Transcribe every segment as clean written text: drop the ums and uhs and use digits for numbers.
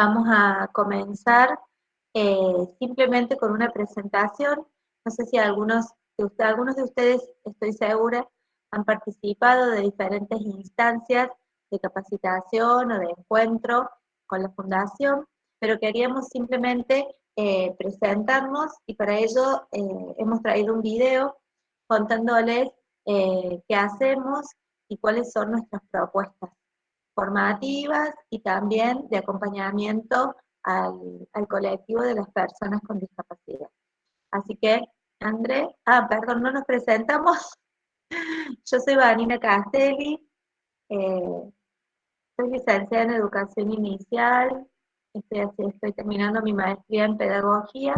Vamos a comenzar simplemente con una presentación. No sé si algunos de ustedes, estoy segura, han participado de diferentes instancias de capacitación o de encuentro con la Fundación, pero queríamos simplemente presentarnos y para ello hemos traído un video contándoles qué hacemos y cuáles son nuestras propuestas formativas y también de acompañamiento al colectivo de las personas con discapacidad. Así que, André, perdón, no nos presentamos. Yo soy Vanina Castelli, eh, soy licenciada en Educación Inicial, estoy terminando mi maestría en Pedagogía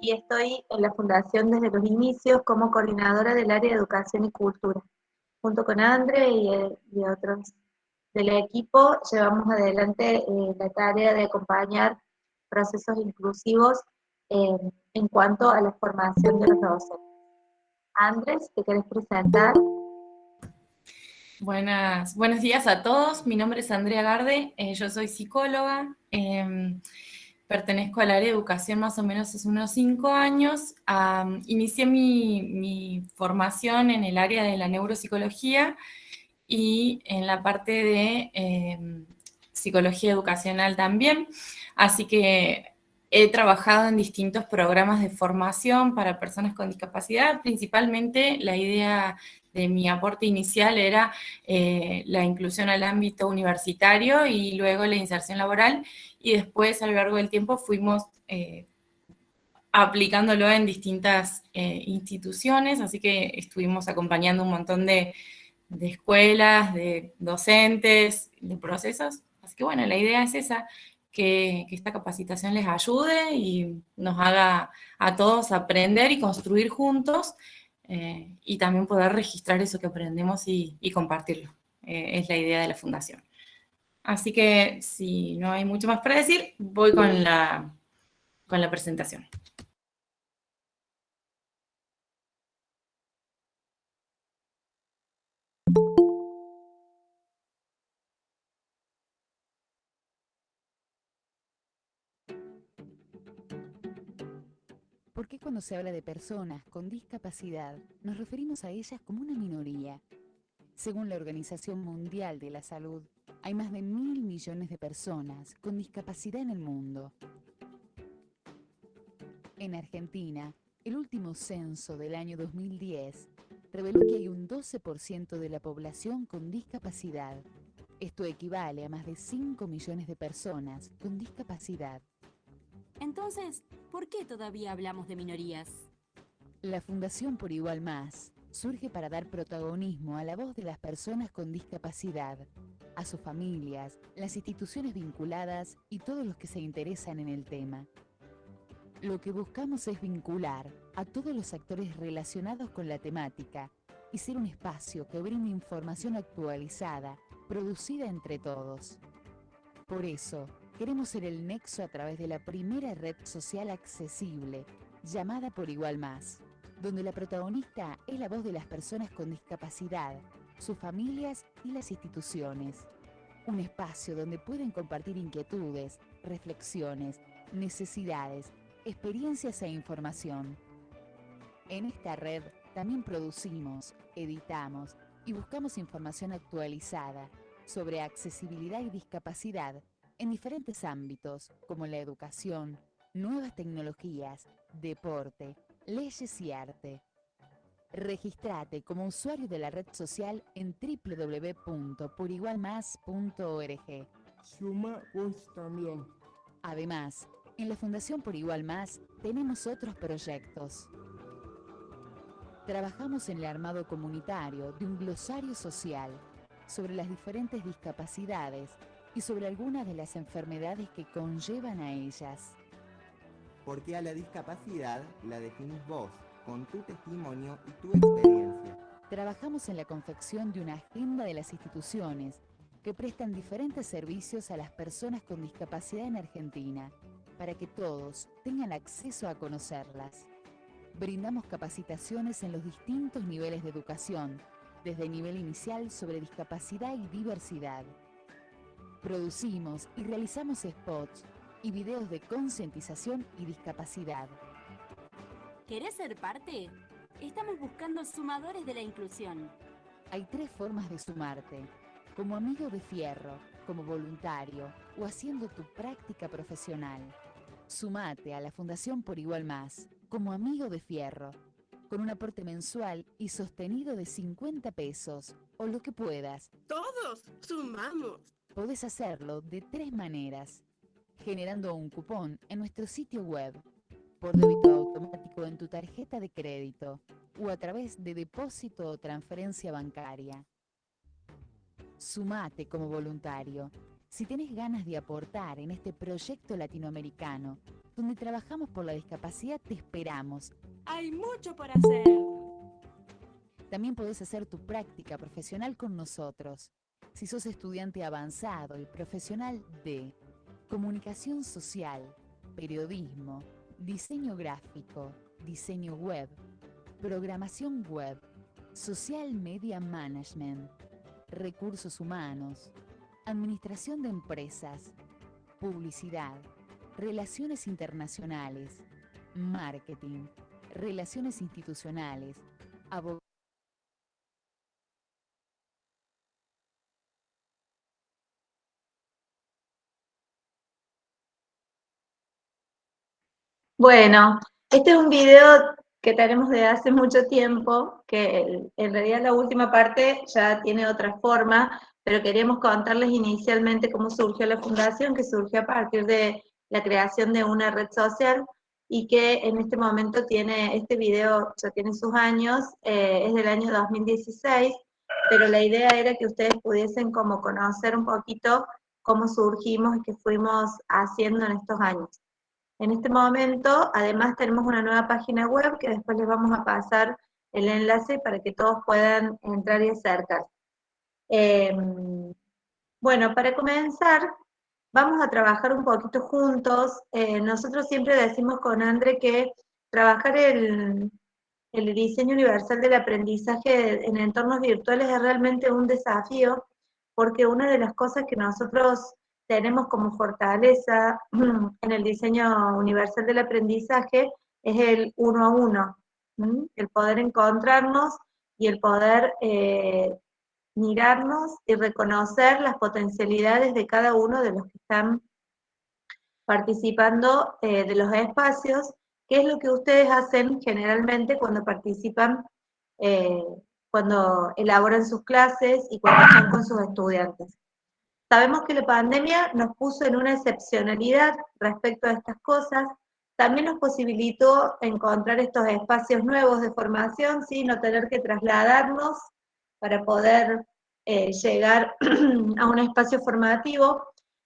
y estoy en la Fundación desde los inicios como coordinadora del área de Educación y Cultura. Junto con André y otros del equipo llevamos adelante la tarea de acompañar procesos inclusivos en cuanto a la formación de los docentes. Andrés, ¿te querés presentar? Buenos días a todos. Mi nombre es Andrea Garde, yo soy psicóloga, pertenezco al área de educación más o menos hace unos 5 años. Inicié mi formación en el área de la neuropsicología y en la parte de psicología educacional también, así que he trabajado en distintos programas de formación para personas con discapacidad. Principalmente la idea de mi aporte inicial era la inclusión al ámbito universitario y luego la inserción laboral, y después a lo largo del tiempo fuimos aplicándolo en distintas instituciones, así que estuvimos acompañando un montón de escuelas, de docentes, de procesos. Así que bueno, la idea es esa, que esta capacitación les ayude y nos haga a todos aprender y construir juntos, y también poder registrar eso que aprendemos y compartirlo. Es la idea de la fundación. Así que si no hay mucho más para decir, voy con la presentación. ¿Por qué cuando se habla de personas con discapacidad nos referimos a ellas como una minoría? Según la Organización Mundial de la Salud, hay más de 1.000 millones de personas con discapacidad en el mundo. En Argentina, el último censo del año 2010 reveló que hay un 12% de la población con discapacidad. Esto equivale a más de 5 millones de personas con discapacidad. Entonces, ¿por qué todavía hablamos de minorías? La Fundación Por Igual Más surge para dar protagonismo a la voz de las personas con discapacidad, a sus familias, las instituciones vinculadas y todos los que se interesan en el tema. Lo que buscamos es vincular a todos los actores relacionados con la temática y ser un espacio que brinde información actualizada, producida entre todos. Por eso, queremos ser el nexo a través de la primera red social accesible, llamada Por Igual Más, donde la protagonista es la voz de las personas con discapacidad, sus familias y las instituciones. Un espacio donde pueden compartir inquietudes, reflexiones, necesidades, experiencias e información. En esta red también producimos, editamos y buscamos información actualizada sobre accesibilidad y discapacidad en diferentes ámbitos como la educación, nuevas tecnologías, deporte, leyes y arte. Regístrate como usuario de la red social en www.porigualmas.org. Suma vos también. Además, en la Fundación Por Igual Más tenemos otros proyectos. Trabajamos en el armado comunitario de un glosario social sobre las diferentes discapacidades y sobre algunas de las enfermedades que conllevan a ellas. Porque a la discapacidad la definís vos, con tu testimonio y tu experiencia. Trabajamos en la confección de una agenda de las instituciones que prestan diferentes servicios a las personas con discapacidad en Argentina, para que todos tengan acceso a conocerlas. Brindamos capacitaciones en los distintos niveles de educación, desde el nivel inicial sobre discapacidad y diversidad. Producimos y realizamos spots y videos de concientización y discapacidad. ¿Querés ser parte? Estamos buscando sumadores de la inclusión. Hay 3 formas de sumarte: como amigo de fierro, como voluntario o haciendo tu práctica profesional. Sumate a la Fundación Por Igual Más como amigo de fierro, con un aporte mensual y sostenido de 50 pesos o lo que puedas. Todos sumamos. Podés hacerlo de 3 maneras: generando un cupón en nuestro sitio web, por débito automático en tu tarjeta de crédito o a través de depósito o transferencia bancaria. Sumate como voluntario si tenés ganas de aportar en este proyecto latinoamericano, donde trabajamos por la discapacidad. Te esperamos. Hay mucho por hacer. También podés hacer tu práctica profesional con nosotros. Si sos estudiante avanzado y profesional de comunicación social, periodismo, diseño gráfico, diseño web, programación web, social media management, recursos humanos, administración de empresas, publicidad, relaciones internacionales, marketing, relaciones institucionales, abogados. Bueno, este es un video que tenemos de hace mucho tiempo, que en realidad la última parte ya tiene otra forma, pero queríamos contarles inicialmente cómo surgió la fundación, que surgió a partir de la creación de una red social y que en este momento tiene, este video ya tiene sus años, es del año 2016, pero la idea era que ustedes pudiesen como conocer un poquito cómo surgimos y qué fuimos haciendo en estos años. En este momento, además, tenemos una nueva página web que después les vamos a pasar el enlace para que todos puedan entrar y acercarse. Bueno, para comenzar, vamos a trabajar un poquito juntos. Nosotros siempre decimos con André que trabajar el diseño universal del aprendizaje en entornos virtuales es realmente un desafío, porque una de las cosas que nosotros tenemos como fortaleza en el diseño universal del aprendizaje es el uno a uno, el poder encontrarnos y el poder mirarnos y reconocer las potencialidades de cada uno de los que están participando de los espacios, que es lo que ustedes hacen generalmente cuando participan, eh, cuando elaboran sus clases y cuando están con sus estudiantes. Sabemos que la pandemia nos puso en una excepcionalidad respecto a estas cosas, también nos posibilitó encontrar estos espacios nuevos de formación, ¿sí? No tener que trasladarnos para poder llegar a un espacio formativo,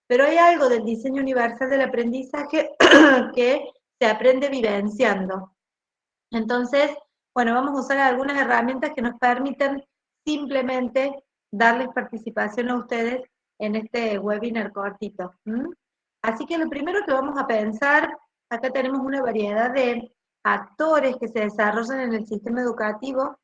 pero hay algo del diseño universal del aprendizaje que se aprende vivenciando. Entonces, bueno, vamos a usar algunas herramientas que nos permiten simplemente darles participación a ustedes en este webinar cortito. Así que lo primero que vamos a pensar, acá tenemos una variedad de actores que se desarrollan en el sistema educativo,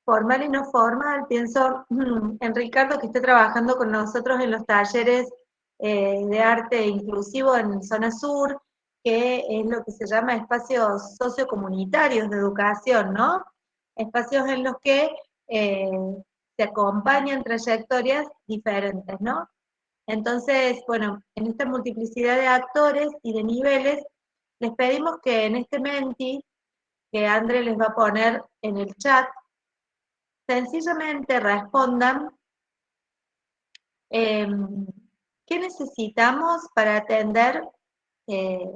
formal y no formal. Pienso en Ricardo, que está trabajando con nosotros en los talleres de arte inclusivo en Zona Sur, que es lo que se llama espacios sociocomunitarios de educación, ¿no? Espacios en los que se acompañan trayectorias diferentes, ¿no? Entonces, bueno, en esta multiplicidad de actores y de niveles, les pedimos que en este Menti, que André les va a poner en el chat, sencillamente respondan qué necesitamos para atender eh,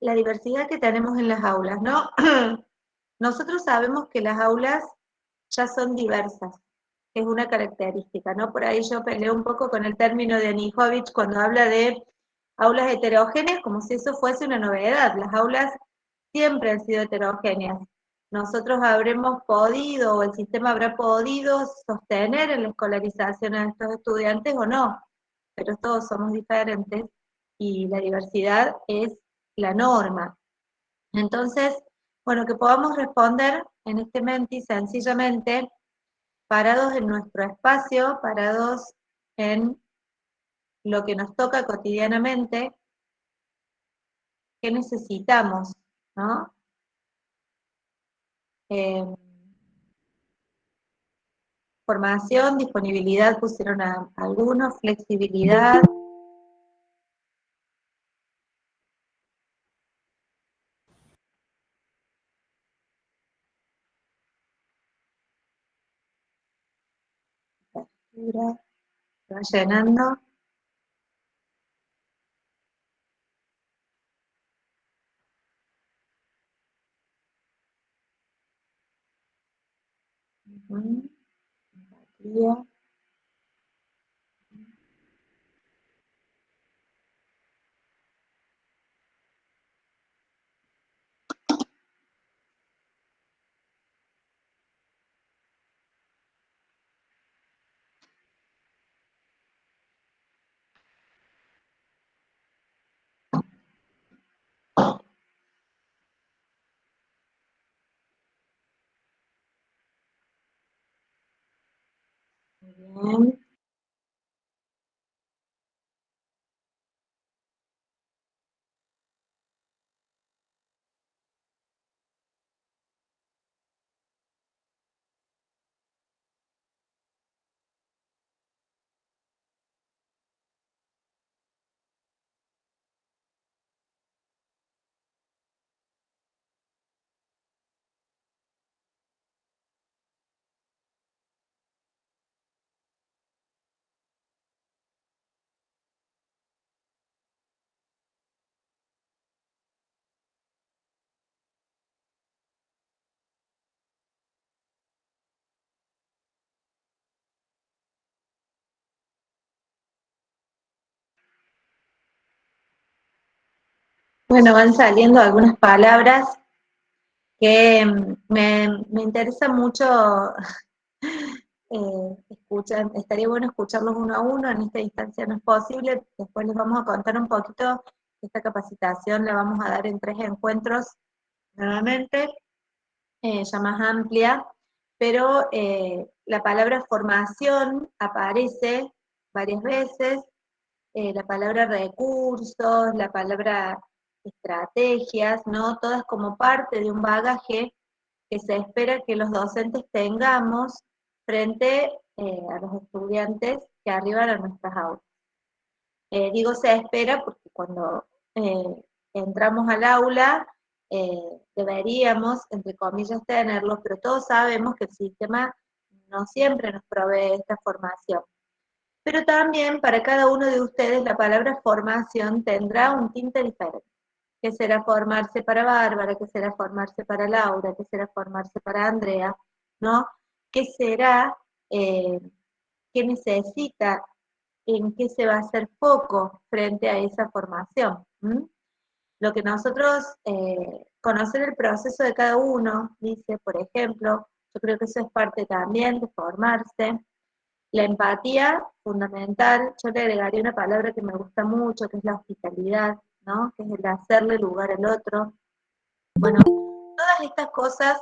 la diversidad que tenemos en las aulas, ¿no? Nosotros sabemos que las aulas ya son diversas, es una característica, ¿no? Por ahí yo peleo un poco con el término de Anijovic cuando habla de aulas heterogéneas, como si eso fuese una novedad. Las aulas siempre han sido heterogéneas. Nosotros habremos podido, o el sistema habrá podido sostener en la escolarización a estos estudiantes o no, pero todos somos diferentes y la diversidad es la norma. Entonces, bueno, que podamos responder en este Menti sencillamente, parados en nuestro espacio, parados en lo que nos toca cotidianamente, qué necesitamos, ¿no? Formación, disponibilidad pusieron algunos, flexibilidad. Se va llenando. Empatía. Muy bien. Bueno, van saliendo algunas palabras que me interesa mucho escuchar, estaría bueno escucharlos uno a uno, en esta instancia no es posible, después les vamos a contar un poquito, esta capacitación la vamos a dar en 3 encuentros nuevamente, ya más amplia, pero la palabra formación aparece varias veces, la palabra recursos, la palabra estrategias, ¿no? Todas como parte de un bagaje que se espera que los docentes tengamos frente a los estudiantes que arriban a nuestras aulas. Digo se espera porque cuando entramos al aula deberíamos, entre comillas, tenerlos, pero todos sabemos que el sistema no siempre nos provee esta formación. Pero también para cada uno de ustedes la palabra formación tendrá un tinte diferente. ¿Qué será formarse para Bárbara? ¿Qué será formarse para Laura? ¿Qué será formarse para Andrea? ¿No? ¿Qué será? ¿Qué necesita? ¿En qué se va a hacer foco frente a esa formación? Lo que nosotros, conocer el proceso de cada uno, dice, por ejemplo, yo creo que eso es parte también de formarse. La empatía, fundamental, yo le agregaría una palabra que me gusta mucho, que es la hospitalidad, ¿no? Que es el hacerle lugar al otro. Bueno, todas estas cosas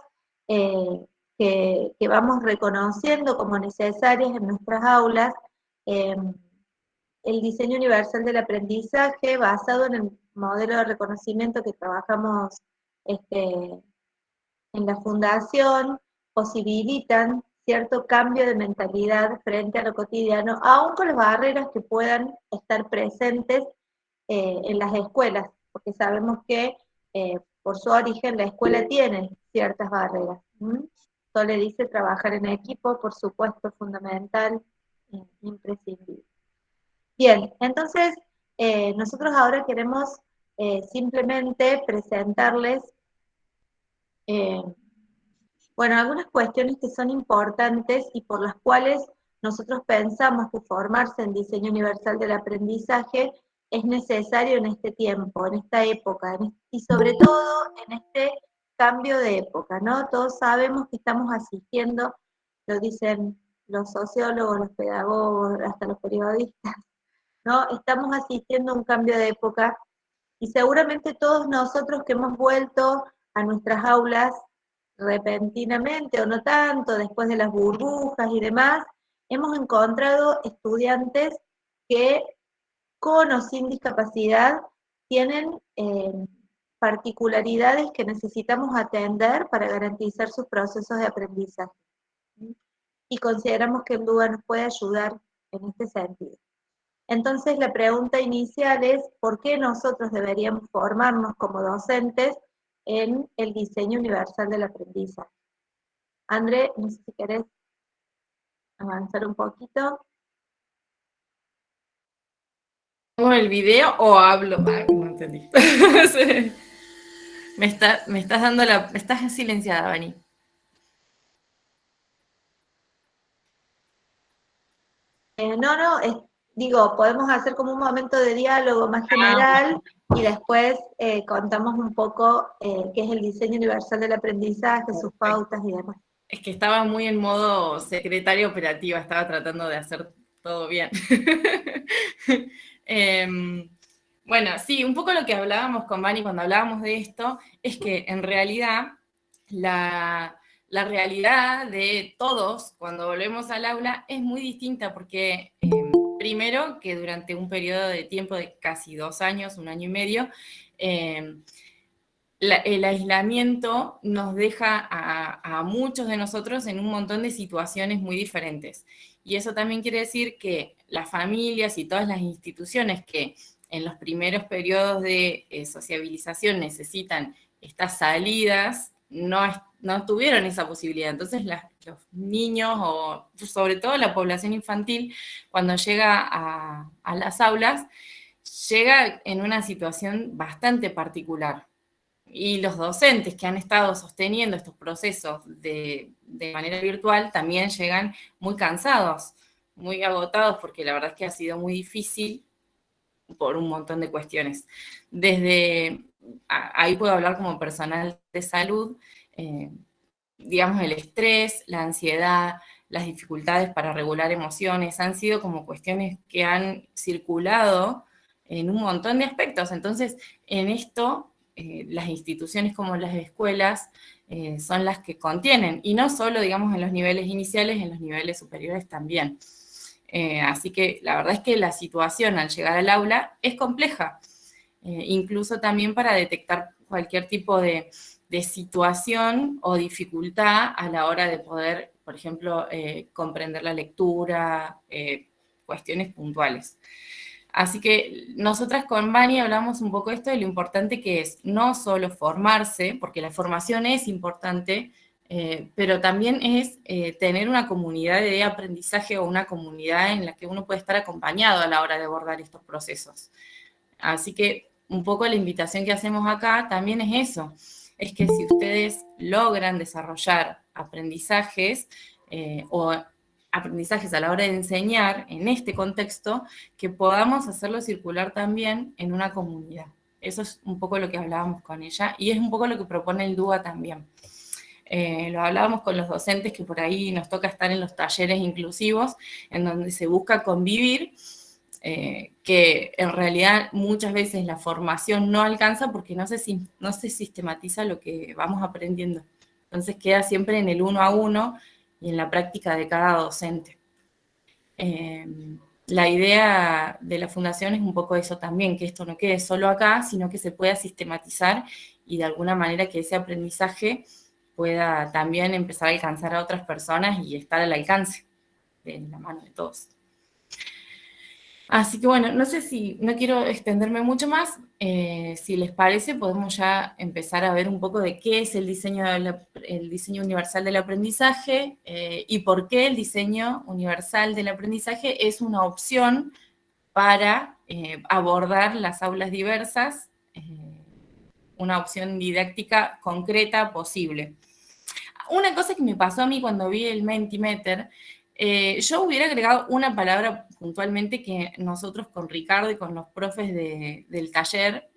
que vamos reconociendo como necesarias en nuestras aulas, el diseño universal del aprendizaje, basado en el modelo de reconocimiento que trabajamos en la fundación, posibilitan cierto cambio de mentalidad frente a lo cotidiano, aun con las barreras que puedan estar presentes en las escuelas, porque sabemos que por su origen la escuela tiene ciertas barreras. Sole dice trabajar en equipo, por supuesto, fundamental, imprescindible. Bien, entonces nosotros ahora queremos simplemente presentarles bueno, algunas cuestiones que son importantes y por las cuales nosotros pensamos que formarse en diseño universal del aprendizaje es necesario en este tiempo, en esta época, y sobre todo en este cambio de época, ¿no? Todos sabemos que estamos asistiendo, lo dicen los sociólogos, los pedagogos, hasta los periodistas, ¿no? Estamos asistiendo a un cambio de época y seguramente todos nosotros que hemos vuelto a nuestras aulas repentinamente o no tanto, después de las burbujas y demás, hemos encontrado estudiantes que con o sin discapacidad tienen particularidades que necesitamos atender para garantizar sus procesos de aprendizaje. Y consideramos que el DUA nos puede ayudar en este sentido. Entonces la pregunta inicial es, ¿por qué nosotros deberíamos formarnos como docentes en el diseño universal del aprendizaje? André, no sé si querés avanzar un poquito. ¿Pongo el video o hablo? Ah, no entendí. Sí. Me estás dando estás silenciada, Vani. Digo, podemos hacer como un momento de diálogo más general y después contamos un poco qué es el diseño universal del aprendizaje, sus pautas y demás. Es que estaba muy en modo secretaria operativa, estaba tratando de hacer todo bien. Bueno, sí, un poco lo que hablábamos con Vani cuando hablábamos de esto es que en realidad la realidad de todos cuando volvemos al aula es muy distinta porque primero que durante un periodo de tiempo de casi 2 años, 1 año y medio, el aislamiento nos deja a muchos de nosotros en un montón de situaciones muy diferentes. Y eso también quiere decir que las familias y todas las instituciones que en los primeros periodos de sociabilización necesitan estas salidas, no tuvieron esa posibilidad. Entonces los niños, o sobre todo la población infantil, cuando llega a las aulas, llega en una situación bastante particular. Y los docentes que han estado sosteniendo estos procesos de manera virtual también llegan muy cansados, muy agotados, porque la verdad es que ha sido muy difícil por un montón de cuestiones. Ahí puedo hablar como personal de salud, digamos el estrés, la ansiedad, las dificultades para regular emociones, han sido como cuestiones que han circulado en un montón de aspectos. Entonces, en esto, las instituciones como las escuelas son las que contienen, y no solo, digamos, en los niveles iniciales, en los niveles superiores también. Así que la verdad es que la situación al llegar al aula es compleja, incluso también para detectar cualquier tipo de situación o dificultad a la hora de poder, por ejemplo, comprender la lectura, cuestiones puntuales. Así que nosotras con Vani hablamos un poco de esto de lo importante que es no solo formarse, porque la formación es importante, pero también es tener una comunidad de aprendizaje o una comunidad en la que uno puede estar acompañado a la hora de abordar estos procesos. Así que un poco la invitación que hacemos acá también es eso, es que si ustedes logran desarrollar aprendizajes o aprendizajes a la hora de enseñar en este contexto, que podamos hacerlo circular también en una comunidad. Eso es un poco lo que hablábamos con ella y es un poco lo que propone el DUA también. Lo hablábamos con los docentes que por ahí nos toca estar en los talleres inclusivos, en donde se busca convivir, que en realidad muchas veces la formación no alcanza porque no se sistematiza lo que vamos aprendiendo. Entonces queda siempre en el 1 a 1 y en la práctica de cada docente. La idea de la fundación es un poco eso también, que esto no quede solo acá, sino que se pueda sistematizar y de alguna manera que ese aprendizaje pueda también empezar a alcanzar a otras personas y estar al alcance de la mano de todos. Así que bueno, no sé si, no quiero extenderme mucho más, si les parece podemos ya empezar a ver un poco de qué es el diseño universal del aprendizaje y por qué el diseño universal del aprendizaje es una opción para abordar las aulas diversas, una opción didáctica concreta posible. Una cosa que me pasó a mí cuando vi el Mentimeter, yo hubiera agregado una palabra puntualmente que nosotros con Ricardo y con los profes del taller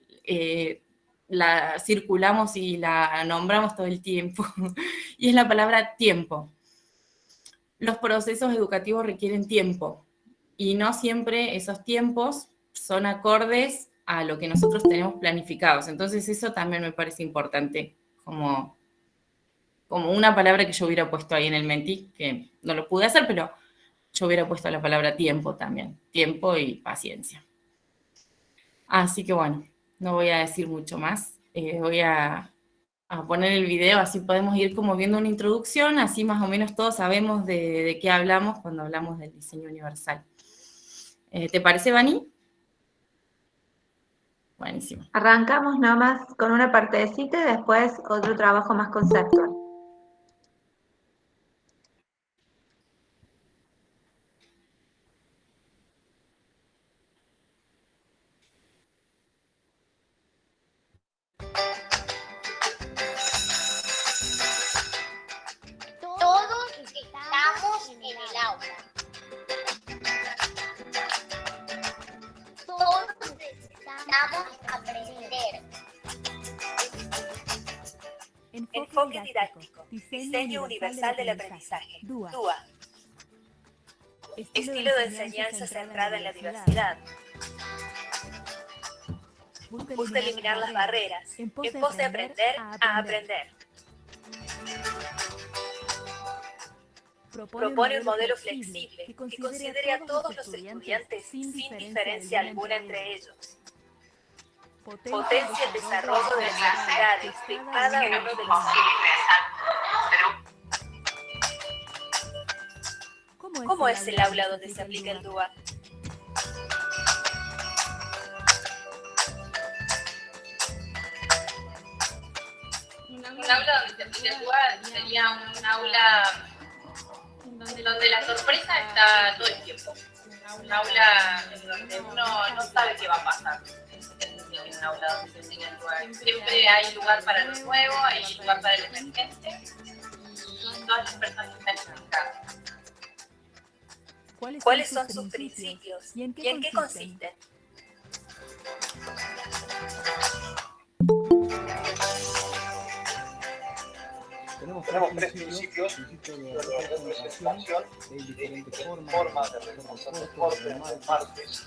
la circulamos y la nombramos todo el tiempo, y es la palabra tiempo. Los procesos educativos requieren tiempo, y no siempre esos tiempos son acordes a lo que nosotros tenemos planificados. Entonces eso también me parece importante, como una palabra que yo hubiera puesto ahí en el Menti, que no lo pude hacer, pero yo hubiera puesto la palabra tiempo también, tiempo y paciencia. Así que bueno, no voy a decir mucho más. Voy a poner el video, así podemos ir como viendo una introducción, así más o menos todos sabemos de qué hablamos cuando hablamos del diseño universal. ¿Te parece, Vani? Buenísimo. Arrancamos nomás con una partecita y después otro trabajo más conceptual. Todos estamos en el aula. Todos necesitamos aprender. Enfoque didáctico, diseño universal del aprendizaje, DUA. Estilo de enseñanza centrada en la diversidad. Busca eliminar las barreras, en pos de aprender a aprender. Propone un modelo flexible que considere a todos los estudiantes sin diferencia alguna entre ellos. Potencia el desarrollo de las habilidades de cada uno de los estudiantes. ¿Cómo es el aula donde se aplica el DUA? Un aula donde se aplica el DUA sería un aula donde la sorpresa está todo el tiempo. Un aula en donde uno no sabe qué va a pasar. En un aula donde se enseña el DUA. Siempre hay lugar para lo nuevo, hay lugar para el emergente y todas las personas están implicadas. ¿Cuáles son sus principios? ¿Y en qué consisten? Tenemos tres principios de representación de diferentes formas de representar deportes, martes,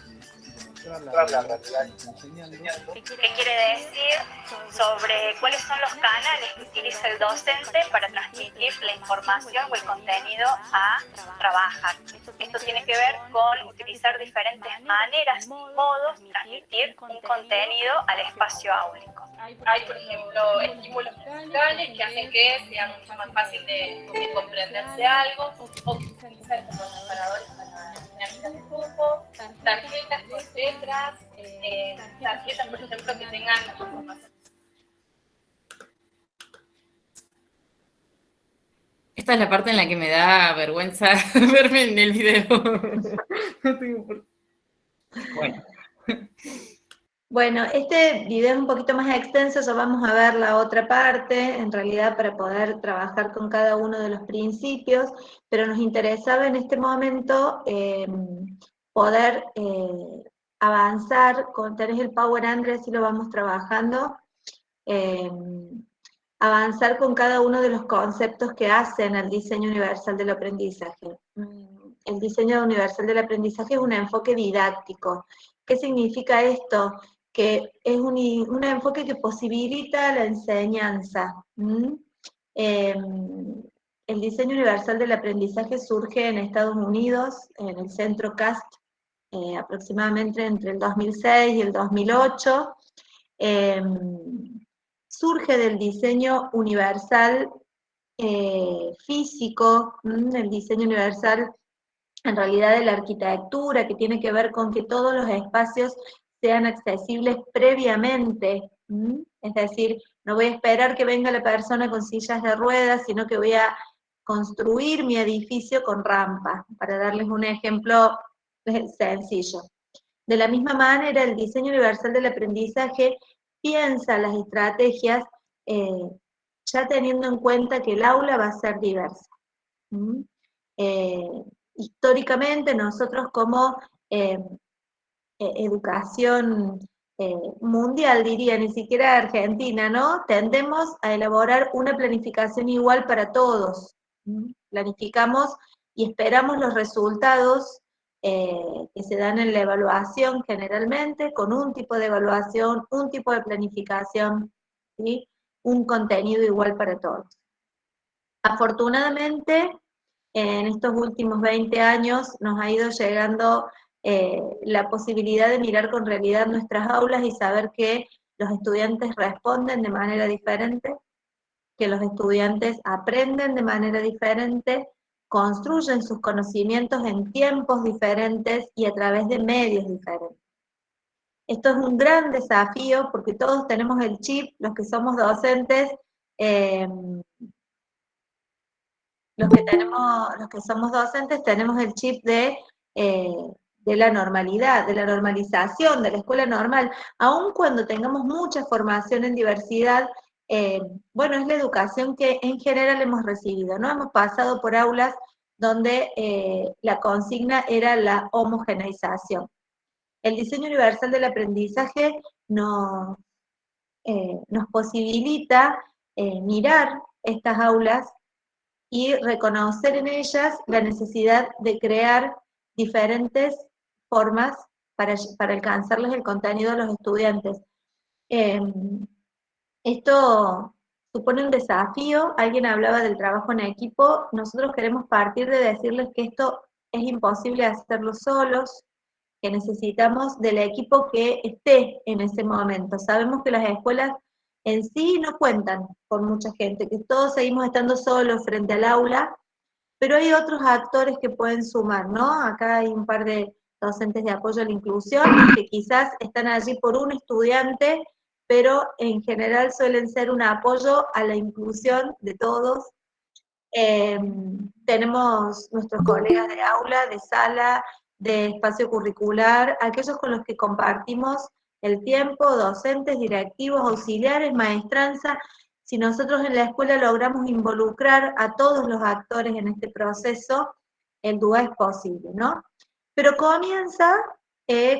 mostrar la realidad enseñando. ¿Qué quiere decir sobre cuáles son los canales que utiliza el docente para transmitir la información o el contenido a trabajar? Esto tiene que ver con utilizar diferentes maneras y modos de transmitir un contenido al espacio áulico. Hay, por ejemplo, estímulos musicales que hacen que sea mucho más fácil de comprenderse algo, o que utilizar como separadores para dinamitas de grupo, tarjetas con letras, tarjetas, por ejemplo, que tengan información. Esta es la parte en la que me da vergüenza verme en el video. No tengo por qué. Bueno. Bueno, este video es un poquito más extenso, ya vamos a ver la otra parte, en realidad para poder trabajar con cada uno de los principios, pero nos interesaba en este momento poder avanzar, tenés el Power Andre, así lo vamos trabajando, avanzar con cada uno de los conceptos que hacen al diseño universal del aprendizaje. El diseño universal del aprendizaje es un enfoque didáctico. ¿Qué significa esto? Que es un enfoque que posibilita la enseñanza. El diseño universal del aprendizaje surge en Estados Unidos, en el centro CAST, aproximadamente entre el 2006 y el 2008. Surge del diseño universal físico, el diseño universal en realidad de la arquitectura, que tiene que ver con que todos los espacios sean accesibles previamente, es decir, no voy a esperar que venga la persona con sillas de ruedas, sino que voy a construir mi edificio con rampas, para darles un ejemplo sencillo. De la misma manera, el diseño universal del aprendizaje piensa las estrategias ya teniendo en cuenta que el aula va a ser diversa. Históricamente, nosotros como educación mundial, diría, ni siquiera argentina, ¿no? Tendemos a elaborar una planificación igual para todos. Planificamos y esperamos los resultados que se dan en la evaluación generalmente, con un tipo de evaluación, un tipo de planificación, ¿sí? Un contenido igual para todos. Afortunadamente, en estos últimos 20 años nos ha ido llegando la posibilidad de mirar con realidad nuestras aulas y saber que los estudiantes responden de manera diferente, que los estudiantes aprenden de manera diferente, construyen sus conocimientos en tiempos diferentes y a través de medios diferentes. Esto es un gran desafío porque todos tenemos el chip, los que somos docentes, los que somos docentes tenemos el chip de la normalidad, de la normalización, de la escuela normal, aun cuando tengamos mucha formación en diversidad. Bueno, es la educación que en general hemos recibido, ¿no? Hemos pasado por aulas donde la consigna era la homogeneización. El diseño universal del aprendizaje nos posibilita mirar estas aulas y reconocer en ellas la necesidad de crear diferentes formas para alcanzarles el contenido a los estudiantes. Esto supone un desafío. Alguien hablaba del trabajo en equipo. Nosotros queremos partir de decirles que esto es imposible hacerlo solos, que necesitamos del equipo que esté en ese momento. Sabemos que las escuelas en sí no cuentan con mucha gente, que todos seguimos estando solos frente al aula, pero hay otros actores que pueden sumar, ¿no? Acá hay un par de docentes de apoyo a la inclusión, que quizás están allí por un estudiante, pero en general suelen ser un apoyo a la inclusión de todos. Tenemos nuestros colegas de aula, de sala, de espacio curricular, aquellos con los que compartimos el tiempo, docentes, directivos, auxiliares, maestranza. Si nosotros en la escuela logramos involucrar a todos los actores en este proceso, el DUA es posible, ¿no? Pero comienza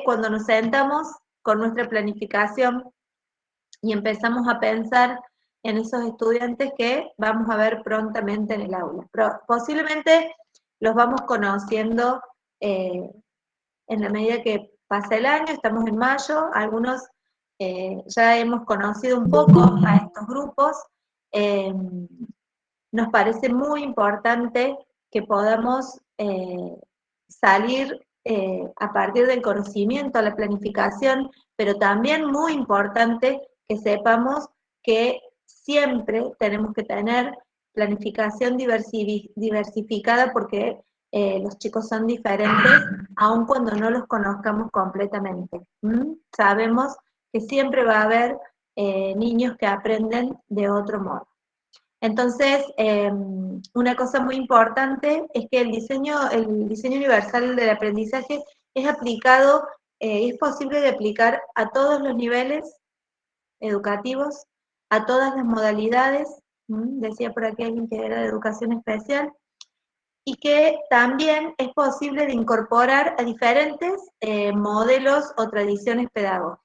cuando nos sentamos con nuestra planificación y empezamos a pensar en esos estudiantes que vamos a ver prontamente en el aula. Posiblemente los vamos conociendo en la medida que pasa el año. Estamos en mayo, algunos ya hemos conocido un poco a estos grupos. Nos parece muy importante que podamos salir a partir del conocimiento a la planificación, pero también muy importante que sepamos que siempre tenemos que tener planificación diversificada porque los chicos son diferentes, aun cuando no los conozcamos completamente. Sabemos que siempre va a haber niños que aprenden de otro modo. Entonces, una cosa muy importante es que el diseño universal del aprendizaje es aplicado, es posible de aplicar a todos los niveles educativos, a todas las modalidades, decía por aquí alguien que era de educación especial, y que también es posible de incorporar a diferentes modelos o tradiciones pedagógicas.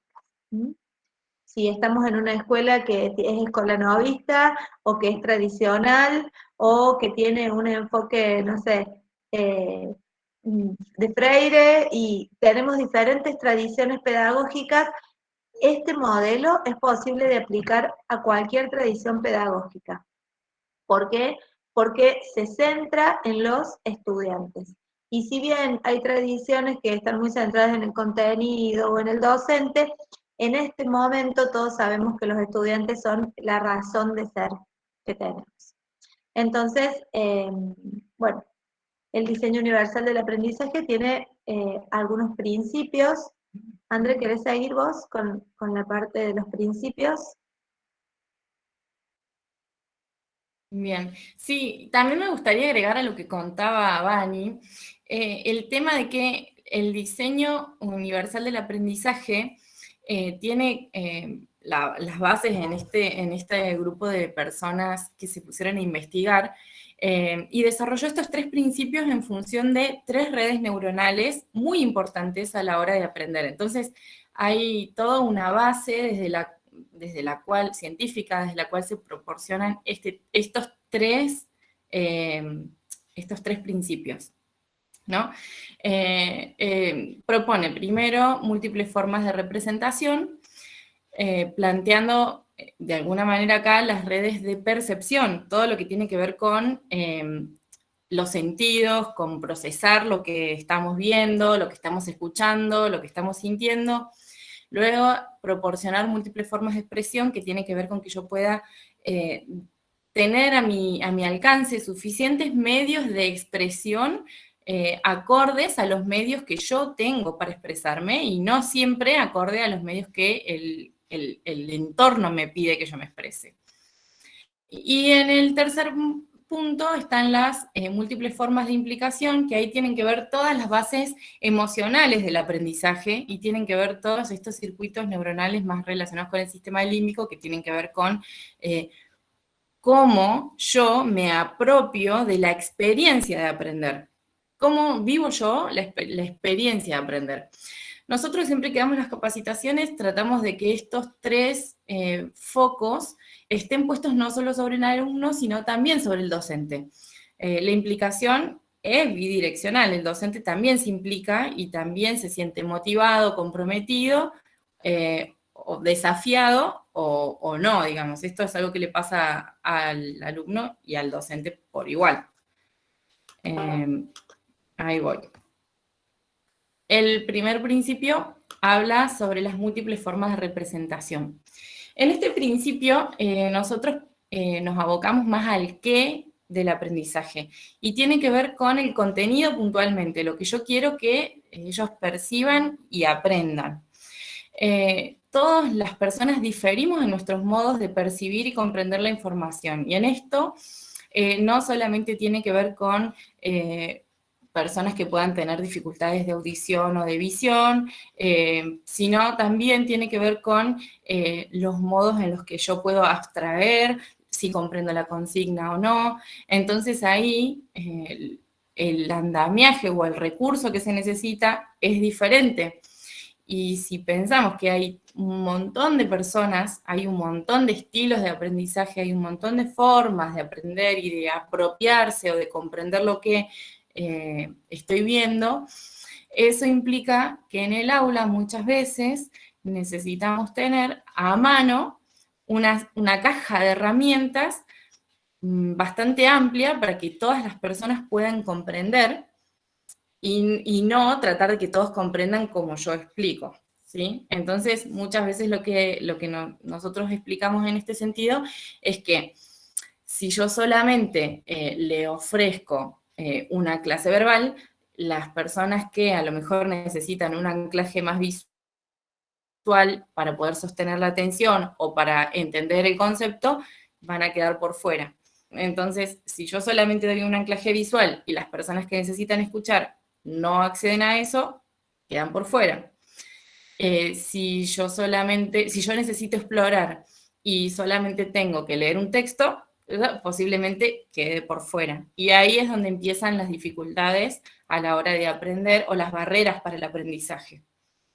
Si estamos en una escuela que es escolanovista, o que es tradicional, o que tiene un enfoque, no sé, de Freire, y tenemos diferentes tradiciones pedagógicas, este modelo es posible de aplicar a cualquier tradición pedagógica. ¿Por qué? Porque se centra en los estudiantes. Y si bien hay tradiciones que están muy centradas en el contenido o en el docente, en este momento todos sabemos que los estudiantes son la razón de ser que tenemos. Entonces, bueno, el diseño universal del aprendizaje tiene algunos principios. André, ¿querés seguir vos con la parte de los principios? Bien, sí, también me gustaría agregar a lo que contaba Vani, el tema de que el diseño universal del aprendizaje tiene las bases en este grupo de personas que se pusieron a investigar y desarrolló estos 3 principios en función de 3 redes neuronales muy importantes a la hora de aprender. Entonces, hay toda una base desde la cual, científica, desde la cual se proporcionan estos tres principios, ¿no? Propone primero múltiples formas de representación, planteando de alguna manera acá las redes de percepción, todo lo que tiene que ver con los sentidos, con procesar lo que estamos viendo, lo que estamos escuchando, lo que estamos sintiendo. Luego, proporcionar múltiples formas de expresión que tiene que ver con que yo pueda tener a mi alcance suficientes medios de expresión acordes a los medios que yo tengo para expresarme y no siempre acorde a los medios que el entorno me pide que yo me exprese. Y en el tercer punto están las múltiples formas de implicación, que ahí tienen que ver todas las bases emocionales del aprendizaje y tienen que ver todos estos circuitos neuronales más relacionados con el sistema límbico, que tienen que ver con cómo yo me apropio de la experiencia de aprender. ¿Cómo vivo yo la experiencia de aprender? Nosotros siempre que damos las capacitaciones tratamos de que estos tres focos estén puestos no solo sobre el alumno, sino también sobre el docente. La implicación es bidireccional, el docente también se implica y también se siente motivado, comprometido, o desafiado o no, digamos. Esto es algo que le pasa al alumno y al docente por igual. Ahí voy. El primer principio habla sobre las múltiples formas de representación. En este principio, nosotros nos abocamos más al qué del aprendizaje y tiene que ver con el contenido puntualmente, lo que yo quiero que ellos perciban y aprendan. Todas las personas diferimos en nuestros modos de percibir y comprender la información, y en esto no solamente tiene que ver con personas que puedan tener dificultades de audición o de visión, sino también tiene que ver con los modos en los que yo puedo abstraer, si comprendo la consigna o no. Entonces ahí el andamiaje o el recurso que se necesita es diferente. Y si pensamos que hay un montón de personas, hay un montón de estilos de aprendizaje, hay un montón de formas de aprender y de apropiarse o de comprender lo que estoy viendo, eso implica que en el aula muchas veces necesitamos tener a mano una caja de herramientas bastante amplia para que todas las personas puedan comprender y no tratar de que todos comprendan como yo explico, ¿sí? Entonces, muchas veces lo que nosotros explicamos en este sentido es que si yo solamente le ofrezco una clase verbal, las personas que a lo mejor necesitan un anclaje más visual para poder sostener la atención o para entender el concepto, van a quedar por fuera. Entonces, si yo solamente doy un anclaje visual y las personas que necesitan escuchar no acceden a eso, quedan por fuera. Si yo necesito explorar y solamente tengo que leer un texto, posiblemente quede por fuera. Y ahí es donde empiezan las dificultades a la hora de aprender o las barreras para el aprendizaje,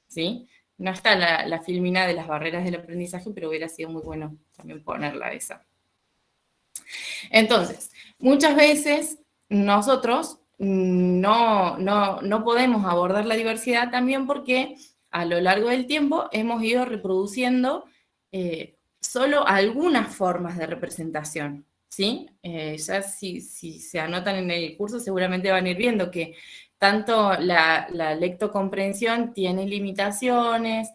¿sí? No está la filmina de las barreras del aprendizaje, pero hubiera sido muy bueno también ponerla esa. Entonces, muchas veces nosotros no podemos abordar la diversidad también porque a lo largo del tiempo hemos ido reproduciendo solo algunas formas de representación, ¿sí? Ya si se anotan en el curso seguramente van a ir viendo que tanto la lectocomprensión tiene limitaciones,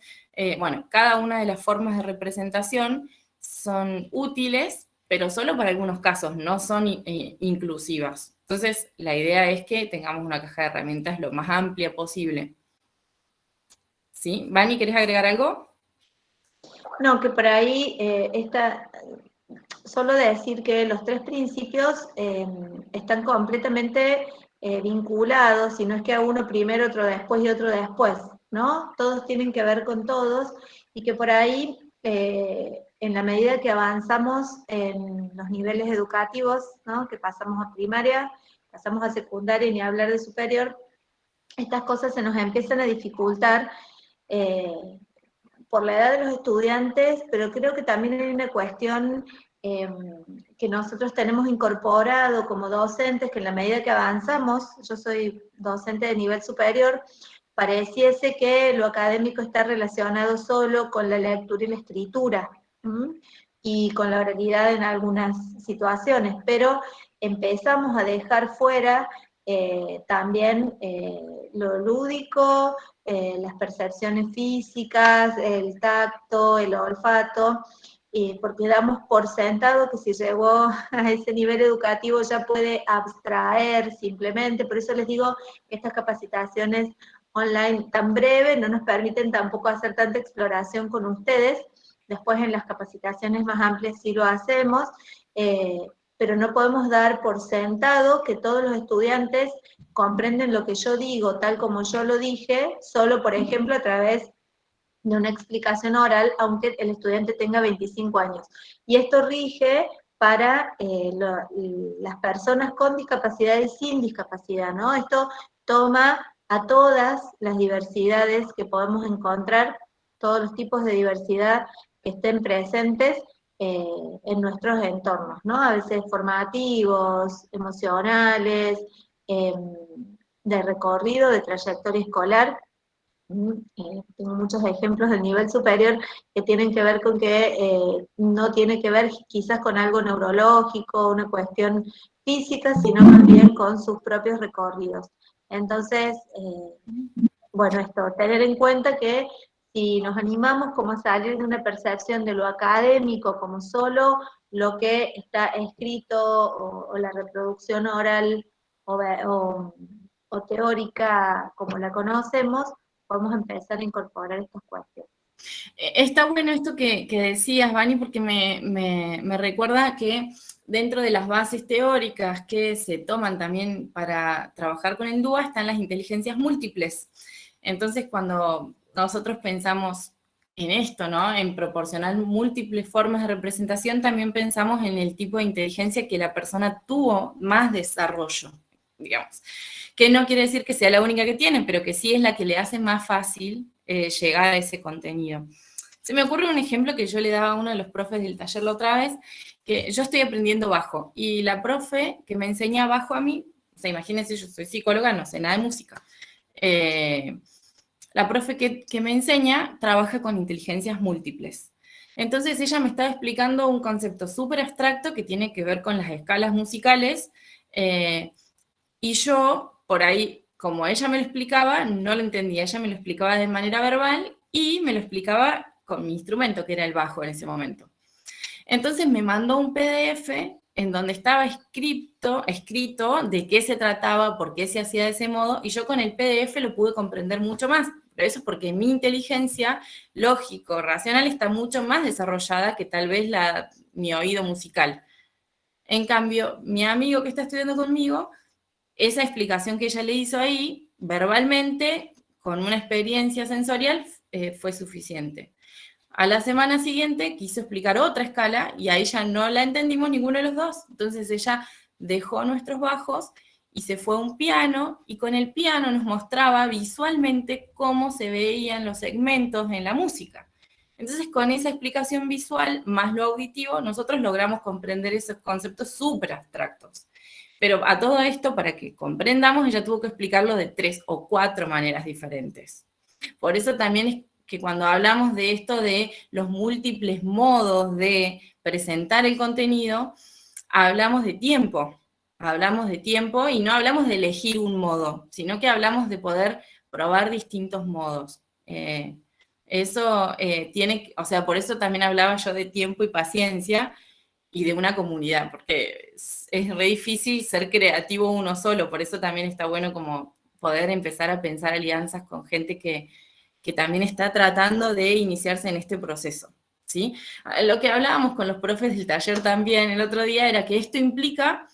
bueno, cada una de las formas de representación son útiles, pero solo para algunos casos, no son inclusivas. Entonces, la idea es que tengamos una caja de herramientas lo más amplia posible. ¿Sí? Vani, ¿querés agregar algo? No, que por ahí solo decir que los tres principios están completamente vinculados, y no es que a uno primero, otro después y otro después, ¿no? Todos tienen que ver con todos, y que por ahí, en la medida que avanzamos en los niveles educativos, ¿no? Que pasamos a primaria, pasamos a secundaria y ni hablar de superior, estas cosas se nos empiezan a dificultar por la edad de los estudiantes, pero creo que también hay una cuestión que nosotros tenemos incorporado como docentes, que en la medida que avanzamos, yo soy docente de nivel superior, pareciese que lo académico está relacionado solo con la lectura y la escritura, y con la oralidad en algunas situaciones, pero empezamos a dejar fuera también lo lúdico, las percepciones físicas, el tacto, el olfato, porque damos por sentado que si llegó a ese nivel educativo ya puede abstraer simplemente. Por eso les digo que estas capacitaciones online tan breves no nos permiten tampoco hacer tanta exploración con ustedes. Después en las capacitaciones más amplias sí lo hacemos, pero no podemos dar por sentado que todos los estudiantes comprenden lo que yo digo tal como yo lo dije, solo por ejemplo a través de una explicación oral, aunque el estudiante tenga 25 años. Y esto rige para las personas con discapacidad y sin discapacidad, ¿no? Esto toma a todas las diversidades que podemos encontrar, todos los tipos de diversidad que estén presentes en nuestros entornos, ¿no? A veces formativos, emocionales, de recorrido, de trayectoria escolar. Tengo muchos ejemplos del nivel superior que tienen que ver con que no tiene que ver quizás con algo neurológico, una cuestión física, sino más bien con sus propios recorridos. Entonces, bueno, esto, tener en cuenta que si nos animamos como a salir de una percepción de lo académico como solo lo que está escrito o la reproducción oral o teórica como la conocemos, podemos empezar a incorporar estas cuestiones. Está bueno esto que decías, Vani, porque me recuerda que dentro de las bases teóricas que se toman también para trabajar con el DUA están las inteligencias múltiples. Entonces, cuando nosotros pensamos en esto, ¿no? En proporcionar múltiples formas de representación, también pensamos en el tipo de inteligencia que la persona tuvo más desarrollo, digamos. Que no quiere decir que sea la única que tiene, pero que sí es la que le hace más fácil llegar a ese contenido. Se me ocurre un ejemplo que yo le daba a uno de los profes del taller la otra vez, que yo estoy aprendiendo bajo, y la profe que me enseña bajo a mí, o sea, imagínense, yo soy psicóloga, no sé nada de música. La profe que me enseña trabaja con inteligencias múltiples. Entonces ella me estaba explicando un concepto súper abstracto que tiene que ver con las escalas musicales, y yo, por ahí, como ella me lo explicaba, no lo entendía. Ella me lo explicaba de manera verbal y me lo explicaba con mi instrumento, que era el bajo en ese momento. Entonces me mandó un PDF en donde estaba escrito de qué se trataba, por qué se hacía de ese modo, y yo con el PDF lo pude comprender mucho más. Pero eso es porque mi inteligencia lógico-racional está mucho más desarrollada que tal vez mi oído musical. En cambio, mi amigo que está estudiando conmigo, esa explicación que ella le hizo ahí, verbalmente, con una experiencia sensorial, fue suficiente. A la semana siguiente quiso explicar otra escala y ahí ya no la entendimos ninguno de los dos. Entonces ella dejó nuestros bajos y se fue a un piano, y con el piano nos mostraba visualmente cómo se veían los segmentos en la música. Entonces con esa explicación visual más lo auditivo, nosotros logramos comprender esos conceptos súper abstractos. Pero a todo esto, para que comprendamos, ella tuvo que explicarlo de 3 o 4 maneras diferentes. Por eso también es que cuando hablamos de esto de los múltiples modos de presentar el contenido, hablamos de tiempo y no hablamos de elegir un modo, sino que hablamos de poder probar distintos modos. O sea, por eso también hablaba yo de tiempo y paciencia, y de una comunidad, porque es re difícil ser creativo uno solo, por eso también está bueno como poder empezar a pensar alianzas con gente que también está tratando de iniciarse en este proceso, ¿sí? Lo que hablábamos con los profes del taller también el otro día era que esto implica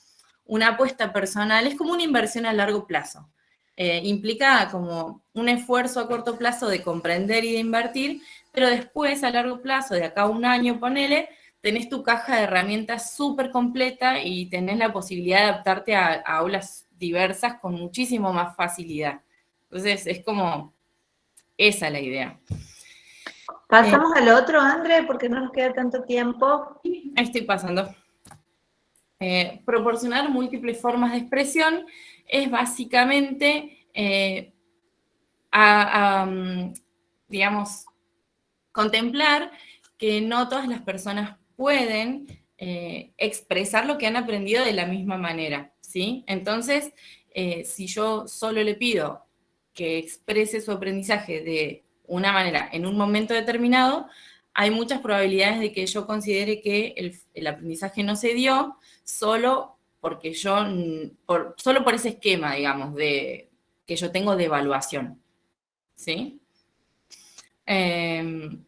una apuesta personal, es como una inversión a largo plazo, implica como un esfuerzo a corto plazo de comprender y de invertir, pero después a largo plazo, de acá a un año, ponele, tenés tu caja de herramientas súper completa y tenés la posibilidad de adaptarte a aulas diversas con muchísimo más facilidad. Entonces, es como esa la idea. ¿Pasamos al otro, André, porque no nos queda tanto tiempo? Estoy pasando. Proporcionar múltiples formas de expresión es básicamente, digamos, contemplar que no todas las personas pueden expresar lo que han aprendido de la misma manera, ¿sí? Entonces, si yo solo le pido que exprese su aprendizaje de una manera en un momento determinado, hay muchas probabilidades de que yo considere que el aprendizaje no se dio solo porque solo por ese esquema, digamos, que yo tengo de evaluación, ¿sí? En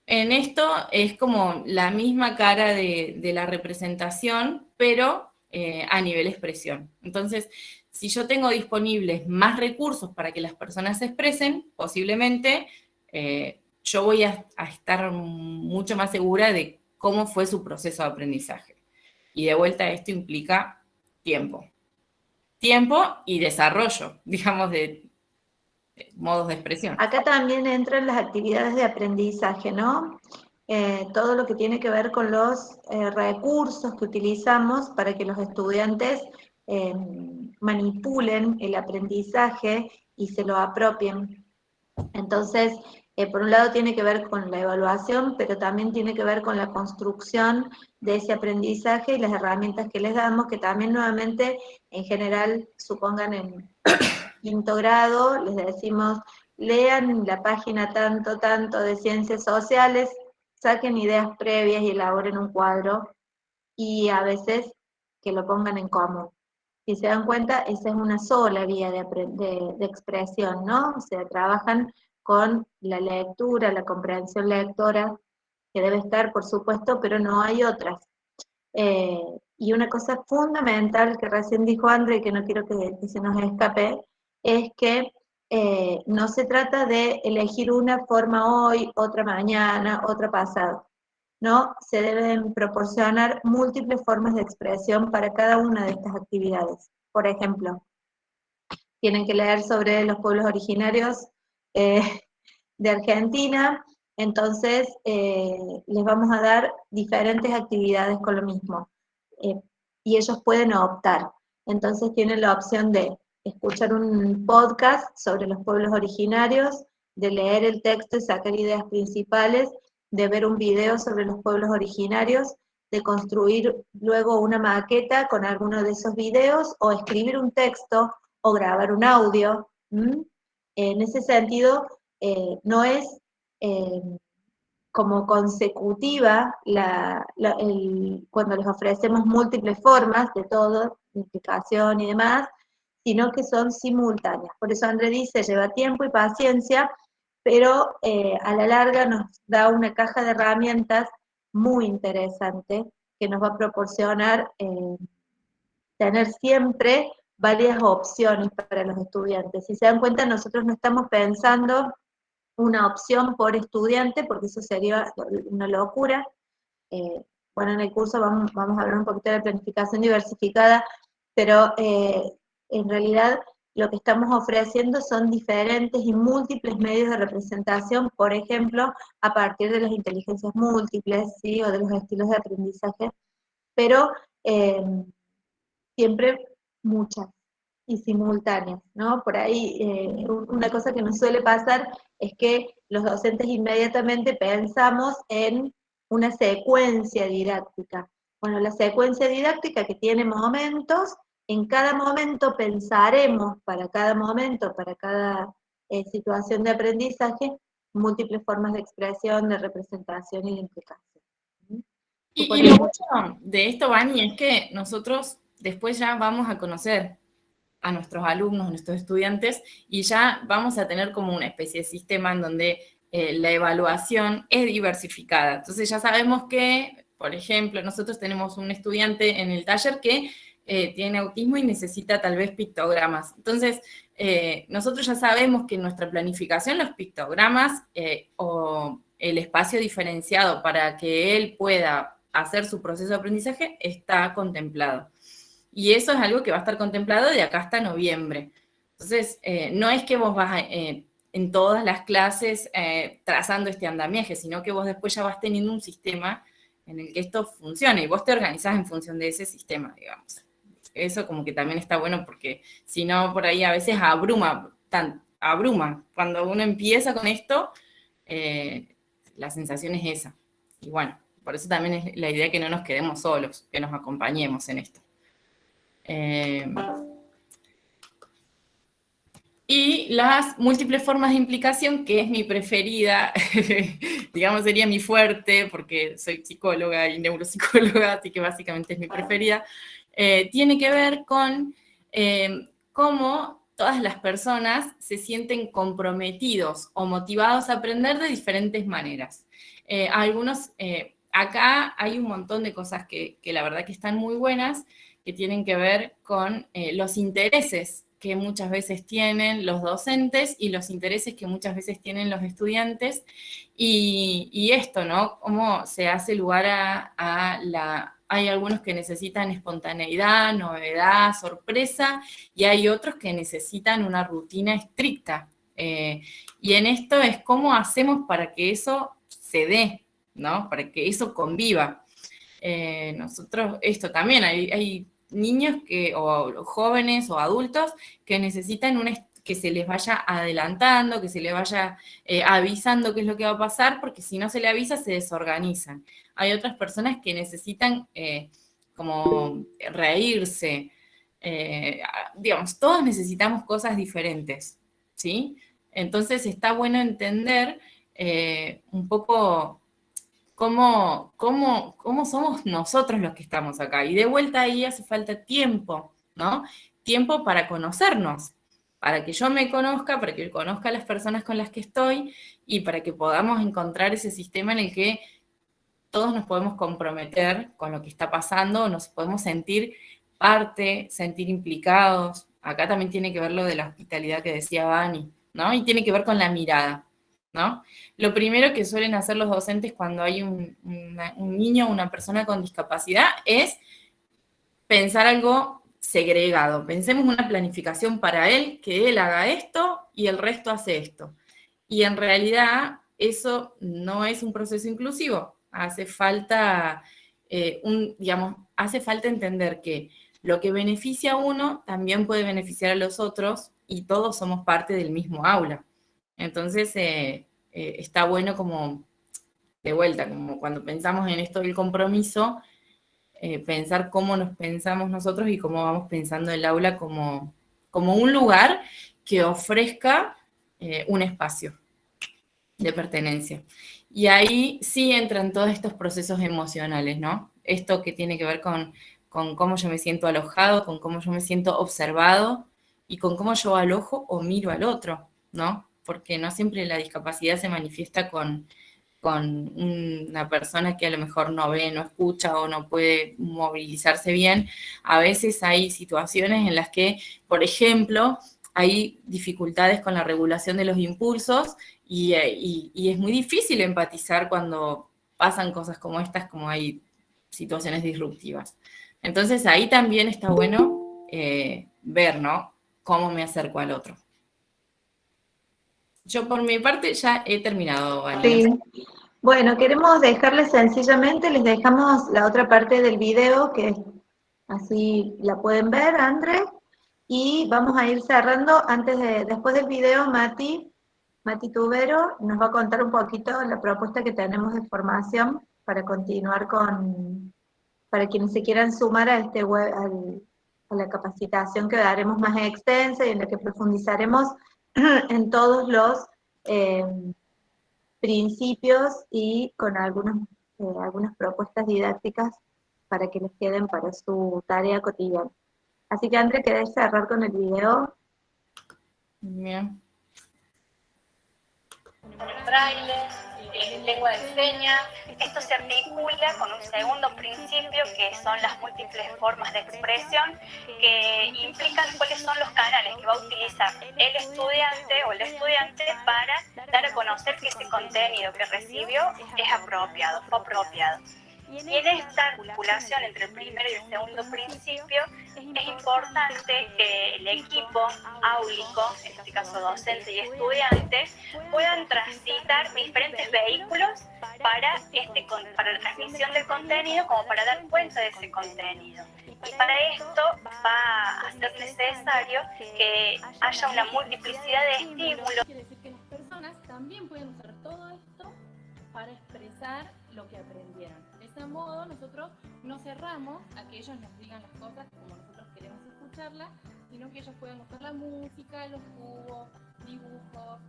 esto es como la misma cara de la representación, pero a nivel expresión. Entonces, si yo tengo disponibles más recursos para que las personas se expresen, posiblemente yo voy a estar mucho más segura de cómo fue su proceso de aprendizaje. Y de vuelta esto implica tiempo. Tiempo y desarrollo, digamos, de modos de expresión. Acá también entran las actividades de aprendizaje, ¿no? Todo lo que tiene que ver con los recursos que utilizamos para que los estudiantes manipulen el aprendizaje y se lo apropien. Entonces, por un lado tiene que ver con la evaluación, pero también tiene que ver con la construcción de ese aprendizaje y las herramientas que les damos, que también nuevamente, en general, supongan en quinto grado, les decimos, lean la página tanto de ciencias sociales, saquen ideas previas y elaboren un cuadro, y a veces que lo pongan en común. Si se dan cuenta, esa es una sola vía de expresión, ¿no? O sea, trabajan con la lectura, la comprensión lectora, que debe estar, por supuesto, pero no hay otras. Y una cosa fundamental que recién dijo André, y que no quiero que se nos escape, es que no se trata de elegir una forma hoy, otra mañana, otra pasado. No, se deben proporcionar múltiples formas de expresión para cada una de estas actividades. Por ejemplo, tienen que leer sobre los pueblos originarios de Argentina, entonces les vamos a dar diferentes actividades con lo mismo. Y ellos pueden optar. Entonces tienen la opción de escuchar un podcast sobre los pueblos originarios, de leer el texto y sacar ideas principales, de ver un video sobre los pueblos originarios, de construir luego una maqueta con alguno de esos videos, o escribir un texto, o grabar un audio. En ese sentido, no es como consecutiva cuando les ofrecemos múltiples formas de todo, implicación y demás, sino que son simultáneas. Por eso André dice, lleva tiempo y paciencia, pero a la larga nos da una caja de herramientas muy interesante que nos va a proporcionar tener siempre varias opciones para los estudiantes. Si se dan cuenta, nosotros no estamos pensando una opción por estudiante, porque eso sería una locura. Bueno, en el curso vamos a hablar un poquito de planificación diversificada, pero en realidad lo que estamos ofreciendo son diferentes y múltiples medios de representación, por ejemplo, a partir de las inteligencias múltiples, ¿sí? O de los estilos de aprendizaje, pero siempre muchas y simultáneas, ¿no? Por ahí una cosa que nos suele pasar es que los docentes inmediatamente pensamos en una secuencia didáctica. Bueno, la secuencia didáctica que tiene momentos, en cada momento pensaremos para cada momento, para cada situación de aprendizaje, múltiples formas de expresión, de representación y de implicación. Y lo bueno de esto, Vani, es que nosotros después ya vamos a conocer a nuestros alumnos, a nuestros estudiantes, y ya vamos a tener como una especie de sistema en donde la evaluación es diversificada. Entonces ya sabemos que, por ejemplo, nosotros tenemos un estudiante en el taller que tiene autismo y necesita tal vez pictogramas. Entonces, nosotros ya sabemos que en nuestra planificación los pictogramas o el espacio diferenciado para que él pueda hacer su proceso de aprendizaje está contemplado. Y eso es algo que va a estar contemplado de acá hasta noviembre. Entonces, no es que vos vas en todas las clases trazando este andamiaje, sino que vos después ya vas teniendo un sistema en el que esto funcione y vos te organizás en función de ese sistema, digamos. Eso como que también está bueno porque si no, por ahí a veces abruma. Cuando uno empieza con esto, la sensación es esa. Y bueno, Por eso también es la idea que no nos quedemos solos, que nos acompañemos en esto. Y las múltiples formas de implicación, que es mi preferida, digamos sería mi fuerte, porque soy psicóloga y neuropsicóloga, así que básicamente es mi preferida, tiene que ver con cómo todas las personas se sienten comprometidos o motivados a aprender de diferentes maneras. Acá hay un montón de cosas que la verdad que están muy buenas, que tienen que ver con los intereses que muchas veces tienen los docentes y los intereses que muchas veces tienen los estudiantes, y esto, ¿no? Cómo se hace lugar hay algunos que necesitan espontaneidad, novedad, sorpresa, y hay otros que necesitan una rutina estricta. Y en esto es cómo hacemos para que eso se dé, ¿no? Para que eso conviva. Nosotros, esto también, hay niños o jóvenes o adultos que necesitan que se les vaya adelantando, que se les vaya avisando qué es lo que va a pasar, porque si no se le avisa se desorganizan. Hay otras personas que necesitan como reírse, digamos, todos necesitamos cosas diferentes, ¿sí? Entonces está bueno entender un poco cómo somos nosotros los que estamos acá. Y de vuelta ahí hace falta tiempo, ¿no? Tiempo para conocernos, para que yo me conozca, para que conozca a las personas con las que estoy y para que podamos encontrar ese sistema en el que todos nos podemos comprometer con lo que está pasando, nos podemos sentir parte, sentir implicados. Acá también tiene que ver lo de la hospitalidad que decía Vani, ¿no? Y tiene que ver con la mirada, ¿no? Lo primero que suelen hacer los docentes cuando hay un niño o una persona con discapacidad es pensar algo segregado. Pensemos una planificación para él, que él haga esto y el resto hace esto. Y en realidad eso no es un proceso inclusivo. Hace falta, hace falta entender que lo que beneficia a uno también puede beneficiar a los otros y todos somos parte del mismo aula. Entonces, está bueno como, de vuelta, como cuando pensamos en esto del compromiso, pensar cómo nos pensamos nosotros y cómo vamos pensando el aula como un lugar que ofrezca un espacio de pertenencia. Y ahí sí entran todos estos procesos emocionales, ¿no? Esto que tiene que ver con cómo yo me siento alojado, con cómo yo me siento observado y con cómo yo alojo o miro al otro, ¿no? Porque no siempre la discapacidad se manifiesta con una persona que a lo mejor no ve, no escucha o no puede movilizarse bien. A veces hay situaciones en las que, por ejemplo, hay dificultades con la regulación de los impulsos y es muy difícil empatizar cuando pasan cosas como estas, como hay situaciones disruptivas. Entonces ahí también está bueno ver, ¿no? Cómo me acerco al otro. Yo por mi parte ya he terminado, Vani. Sí. Bueno, queremos dejarles sencillamente, les dejamos la otra parte del video, que así la pueden ver, André, y vamos a ir cerrando. Después del video, Mati Tubero nos va a contar un poquito la propuesta que tenemos de formación para continuar para quienes se quieran sumar a a la capacitación que daremos más extensa y en la que profundizaremos en todos los principios y con algunas propuestas didácticas para que les queden para su tarea cotidiana. Así que, André, ¿querés cerrar con el video? Bien. Braille, lengua de señas. Esto se articula con un segundo principio que son las múltiples formas de expresión que implican cuáles son los canales que va a utilizar el estudiante o el estudiante para dar a conocer que ese contenido que recibió es apropiado, fue apropiado. Y en esta articulación entre el primero y el segundo principio es importante que el equipo áulico, en este caso docente y estudiante, puedan transitar diferentes vehículos para la transmisión del contenido como para dar cuenta de ese contenido. Y para esto va a ser necesario que haya una multiplicidad de estímulos. Quiere decir que las personas también pueden usar todo esto para expresar lo que aprendieron. De ese modo nosotros no cerramos a que ellos nos digan las cosas como nosotros queremos escucharlas, sino que ellos puedan usar la música, los cubos, dibujos,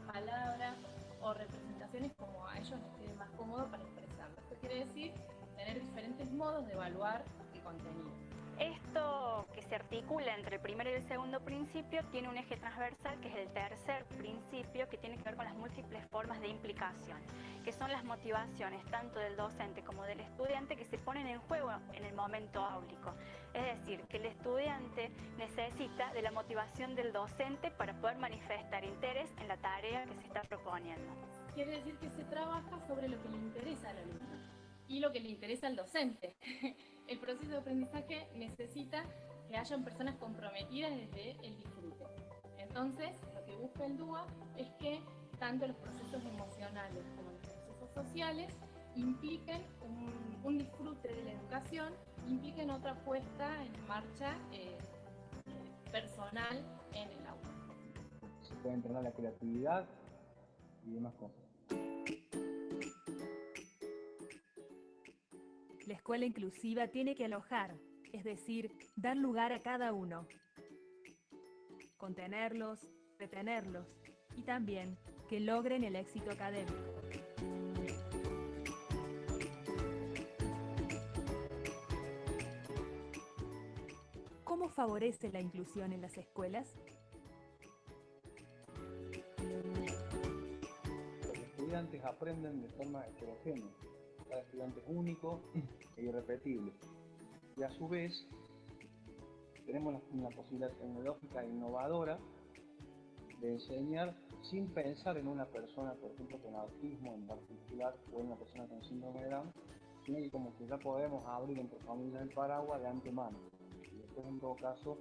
palabras o representaciones como a ellos les quede más cómodo para expresarlo. Esto quiere decir tener diferentes modos de evaluar el contenido. Esto que se articula entre el primer y el segundo principio tiene un eje transversal, que es el tercer principio, que tiene que ver con las múltiples formas de implicación, que son las motivaciones tanto del docente como del estudiante que se ponen en juego en el momento áulico. Es decir, que el estudiante necesita de la motivación del docente para poder manifestar interés en la tarea que se está proponiendo. Quiere decir que se trabaja sobre lo que le interesa al alumno y lo que le interesa al docente. El proceso de aprendizaje necesita que hayan personas comprometidas desde el disfrute. Entonces, lo que busca el DUA es que tanto los procesos emocionales como los procesos sociales impliquen un disfrute de la educación, impliquen otra puesta en marcha personal en el aula. Se puede entrenar la creatividad y demás cosas. La escuela inclusiva tiene que alojar, es decir, dar lugar a cada uno. Contenerlos, retenerlos y también que logren el éxito académico. ¿Cómo favorece la inclusión en las escuelas? Los estudiantes aprenden de forma heterogénea. Cada estudiante es único e irrepetible. Y a su vez, tenemos una posibilidad tecnológica innovadora de enseñar sin pensar en una persona, por ejemplo, con autismo en particular, o en una persona con síndrome de Down, sino que como que ya podemos abrir entre familias el paraguas de antemano. Y después, en todo caso,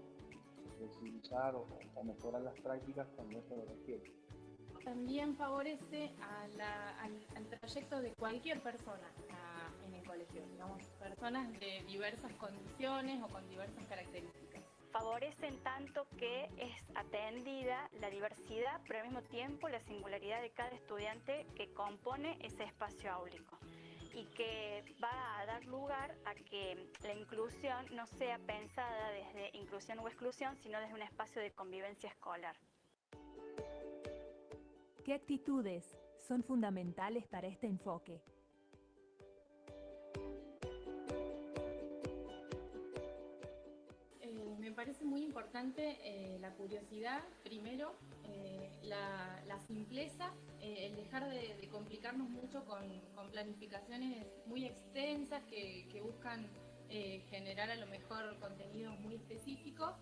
flexibilizar o mejorar las prácticas cuando esto lo requiere. También favorece al trayecto de cualquier persona en el colegio, digamos, personas de diversas condiciones o con diversas características. Favorecen tanto que es atendida la diversidad, pero al mismo tiempo la singularidad de cada estudiante que compone ese espacio áulico, y que va a dar lugar a que la inclusión no sea pensada desde inclusión o exclusión, sino desde un espacio de convivencia escolar. ¿Qué actitudes son fundamentales para este enfoque? Me parece muy importante la curiosidad, primero, la simpleza, el dejar de complicarnos mucho con planificaciones muy extensas que buscan generar a lo mejor contenidos muy específicos,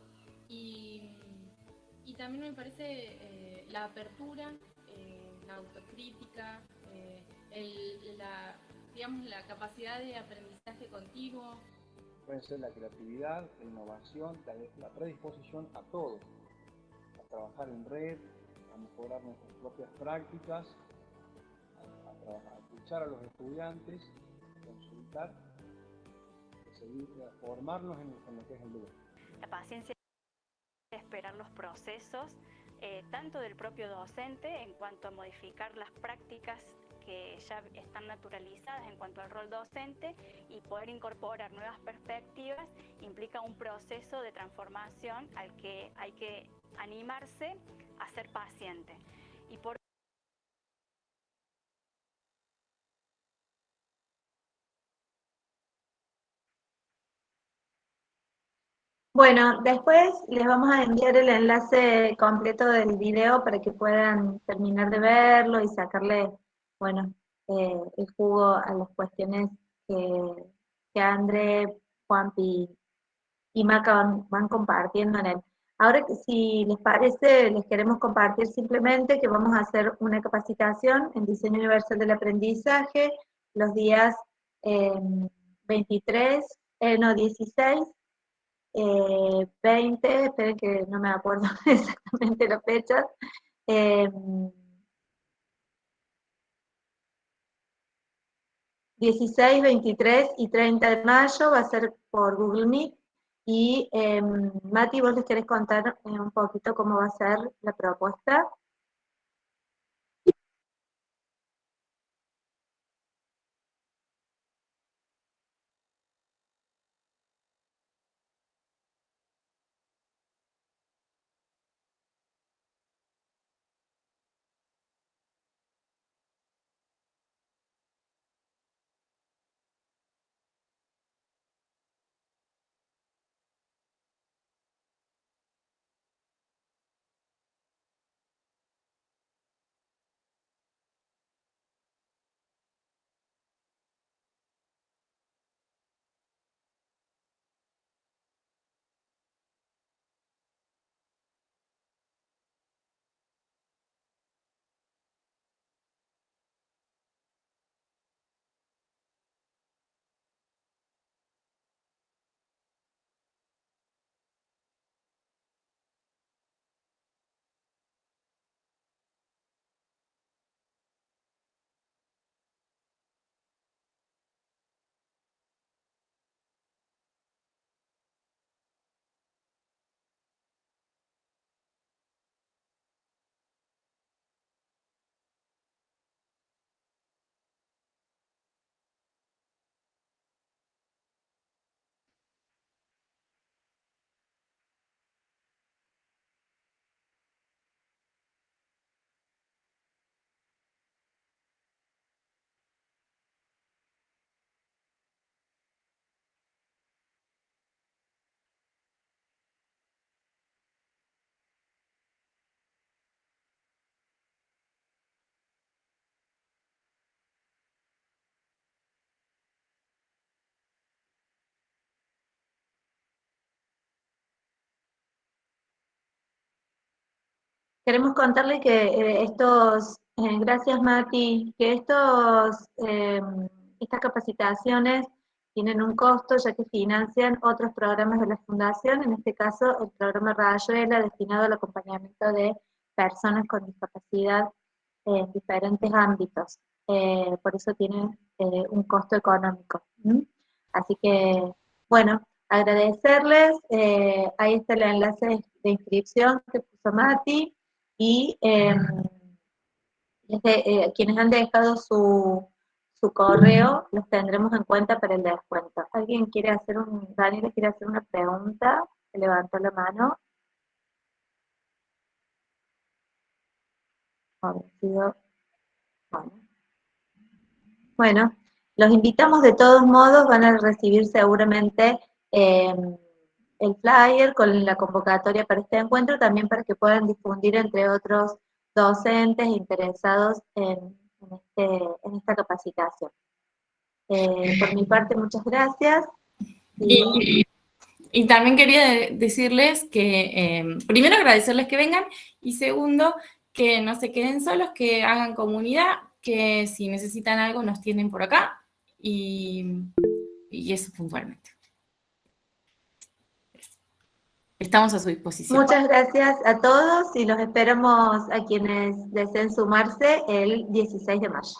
y también me parece la apertura, la autocrítica, la capacidad de aprendizaje continuo. Puede ser la creatividad, la innovación, la predisposición a todo, a trabajar en red, a mejorar nuestras propias prácticas, a escuchar a los estudiantes, a consultar, a formarnos en lo que es el lugar. La paciencia de esperar los procesos, tanto del propio docente en cuanto a modificar las prácticas que ya están naturalizadas en cuanto al rol docente, y poder incorporar nuevas perspectivas implica un proceso de transformación al que hay que animarse a ser paciente. Y por Bueno, después les vamos a enviar el enlace completo del video para que puedan terminar de verlo y sacarle, bueno, el jugo a las cuestiones que André, Juanpi y Maca van compartiendo en él. Ahora, si les parece, les queremos compartir simplemente que vamos a hacer una capacitación en Diseño Universal del Aprendizaje los días 16, 20, esperen que no me acuerdo exactamente las fechas, 16, 23 y 30 de mayo, va a ser por Google Meet, y Mati, ¿vos les querés contar un poquito cómo va a ser la propuesta? queremos contarle que gracias Mati, que estas capacitaciones tienen un costo ya que financian otros programas de la Fundación, en este caso el programa Rayuela destinado al acompañamiento de personas con discapacidad en diferentes ámbitos. Por eso tiene un costo económico. Así que, bueno, agradecerles. Ahí está el enlace de inscripción que puso Mati y quienes han dejado su correo los tendremos en cuenta para el descuento. ¿Alguien quiere Daniel quiere hacer una pregunta? Levantó la mano. Bueno, los invitamos de todos modos, van a recibir seguramente el flyer con la convocatoria para este encuentro, también para que puedan difundir entre otros docentes interesados en esta capacitación. Por mi parte, muchas gracias. Y también quería decirles que, primero agradecerles que vengan, y segundo, que no se queden solos, que hagan comunidad, que si necesitan algo nos tienen por acá, y eso puntualmente. Estamos a su disposición. Muchas gracias a todos y los esperamos a quienes deseen sumarse el 16 de mayo.